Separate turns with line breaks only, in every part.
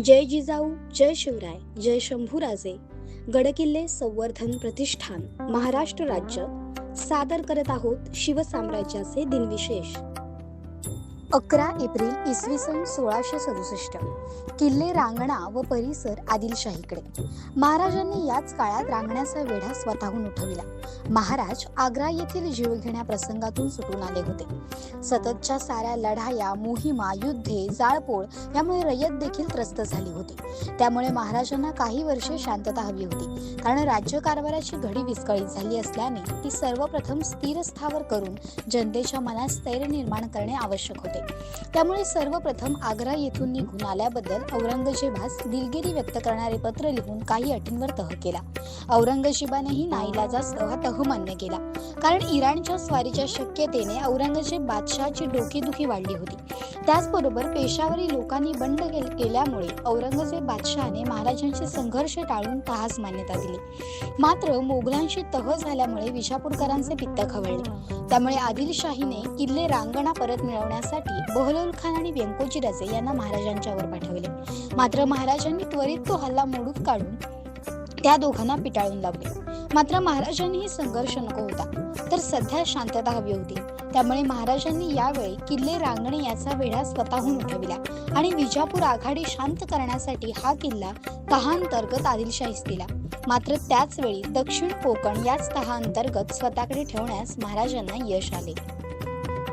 जय जिजाऊ, जय शिवराय, जय शंभूराजे. गडकिल्ले संवर्धन प्रतिष्ठान महाराष्ट्र राज्य सादर करत आहोत शिवसाम्राज्याचे दिनविशेष. 11 एप्रिल इसवी सन 1667. किल्ले रांगणा व परिसर आदिलशाहीकडे. महाराजांनी याच काळात रांगण्याचा वेढा स्वतःहून उठविला. महाराज आग्रा येथील जीवघेण्या प्रसंगातून सुटून आले होते. सततच्या साऱ्या लढाया, मोहिमा, युद्धे, जाळपोळ यामुळे रयत देखील त्रस्त झाली होती. त्यामुळे महाराजांना काही वर्षे शांतता हवी होती, कारण राज्यकारभाराची घडी विस्कळीत झाली असल्याने ती सर्वप्रथम स्थिर स्थावर करून जनतेच्या मनात स्थैर्य निर्माण करणे आवश्यक होते. त्यामुळे सर्वप्रथम आग्रा येथून निघून आल्याबद्दल औरंगजेबास दिलगिरी व्यक्त करणारे पत्र लिहून काही अटींवर तह केला. औरंगजेबानेही नाईलाजास्तव हा तह मान्य केला, कारण इराणच्या स्वारीच्या शक्यतेने औरंगजेब बादशहाची डोकेदुखी वाढली होती. त्याचबरोबर पेशावरी लोकांनी बंड केल्यामुळे औरंगजेब बादशहाने महाराजांचे संघर्ष टाळून तहास मान्यता दिली. मात्र मोगलांशी तह झाल्यामुळे विजापूरकरांचे पित्त खवळले. त्यामुळे आदिलशाहीने किल्ले रांगणा परत मिळवण्यासाठी बहलोल खान आणि व्यंकोजी राजे यांना महाराजांच्यावर पाठवले. मात्र महाराजांनी त्वरित तो हल्ला मोडून काढून त्या दोघांना पिटाळून लावले. मात्र महाराजांनीही संघर्ष नको होता, तर सध्या शांतता हवी होती. त्यामुळे महाराजांनी यावेळी किल्ले रांगणे याचा वेढा स्वतःहून उठविला आणि विजापूर आघाडी शांत करण्यासाठी हा किल्ला तहाअंतर्गत आदिलशाहीस दिला. मात्र त्याच वेळी दक्षिण कोकण याच तहाअंतर्गत स्वतःकडे ठेवण्यास महाराजांना यश आले.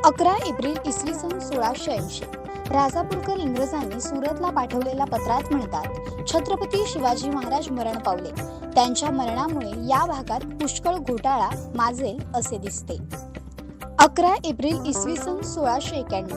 11 एप्रिल इसवी सन 1680. राजापूरकर इंग्रजांनी सुरतला पाठवलेल्या पत्रात म्हणतात, छत्रपती शिवाजी महाराज मरण पावले. त्यांच्या मरणामुळे या भागात पुष्कळ घोटाळा माजेल असे दिसते. 11 एप्रिल इसवी सन 1691.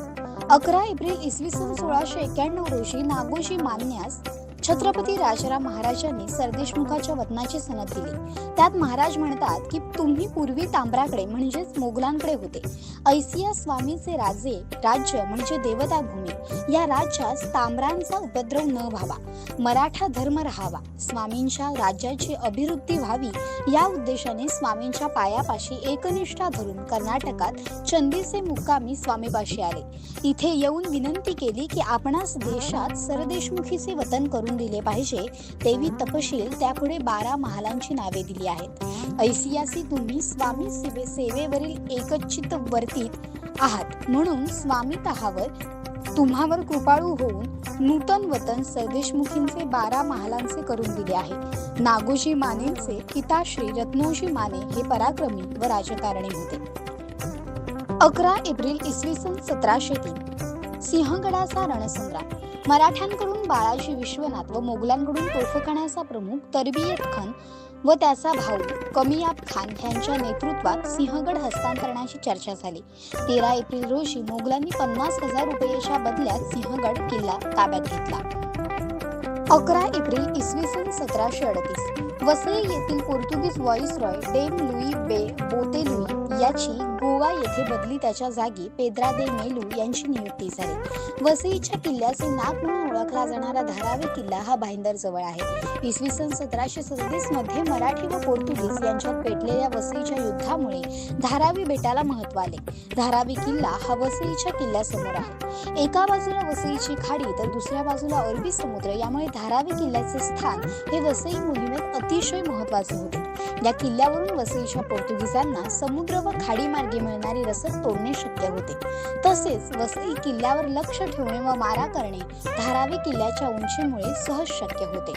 11 एप्रिल इसवी सन 1691 रोजी नागोजी मान्यास छत्रपती राजाराम महाराजांनी सरदेशमुखाच्या वतनाची सनद दिली. त्यात महाराज म्हणतात की तुम्ही पूर्वी तांबराकडे म्हणजेच मोगलांकडे होते. ऐसिया स्वामीचे राज्य म्हणजे देवता भूमी. या राज्यास तांबरांचा उपद्रव न व्हावा, मराठा धर्म राहावा, स्वामींच्या राज्याची अभिवृद्धी व्हावी या उद्देशाने स्वामींच्या पायापाशी एकनिष्ठा धरून कर्नाटकात चंदीचे मुक्कामी स्वामीपाशी आले. इथे येऊन विनंती केली की आपणास देशात सरदेशमुखीचे वतन करून दिले पाहिजे. देवी तपशील त्यापुढे 12 महालांची नावे दिली आहेत. ऐसियासी तुम्ही स्वामी सेवेवरील एकचित्त वर्तीत आहात, म्हणून स्वामी तुम्हावर कृपाळू होऊन नूतन वतन सरदेशमुखींचे 12 महालांचे करून दिले आहे. नागोजी मानेंचे पिता श्री रत्नोजी माने हे पराक्रमी व राजकारणी होते. 11 एप्रिल इसवी सन 1703. सिंहगडाचा रणसंग्राम. मराठ्यांकडून बाळाजी विश्वनाथ व मोगलांकडून तोफखान्याचा प्रमुख तरबियत खान व त्याचा भाऊ कमियाब खान यांच्या नेतृत्वात सिंहगड हस्तांतरणाची चर्चा झाली. 13 एप्रिल रोजी मोगलांनी 50,000 रुपयाच्या बदल्यात सिंहगड किल्ला ताब्यात घेतला. 11 एप्रिल इसवी सन 1738. वसई येथील पोर्तुगीज व्हॉइसरॉय डेम लुई बोतेलुई याची गोवा येथे बदली त्याच्या जागी पेद्रा दे मेलू यांची नियुक्ती झाली. वसईच्या किल्ल्याचे नाक म्हणून ओळखला जाणारा धारावी किल्ला हा भाईंदर जवळ आहे. इसवी सन 1737 मध्ये मराठी व पोर्तुगीज यांच्यात पेटलेल्या वसईच्या युद्धामुळे धारावी बेटाला महत्त्व आले. धारावी किल्ला हा वसईच्या किल्ल्यासमोर आहे. एका बाजूला वसईची खाडी तर दुसऱ्या बाजूला अरबी समुद्र. यामुळे धारावी किल्ल्याचे स्थान हे वसई मोहिमेत अतिशय महत्त्वाचे होते. या किल्ल्यावरून वसईच्या पोर्तुगीजांना समुद्र व खाडी मार्गे मिळणारी रसद तोडणे शक्य होते. तसेच वसई किल्ल्यावर लक्ष ठेवणे व मारा करणे धारावी किल्ल्याच्या उंचीमुळे सहज शक्य होते.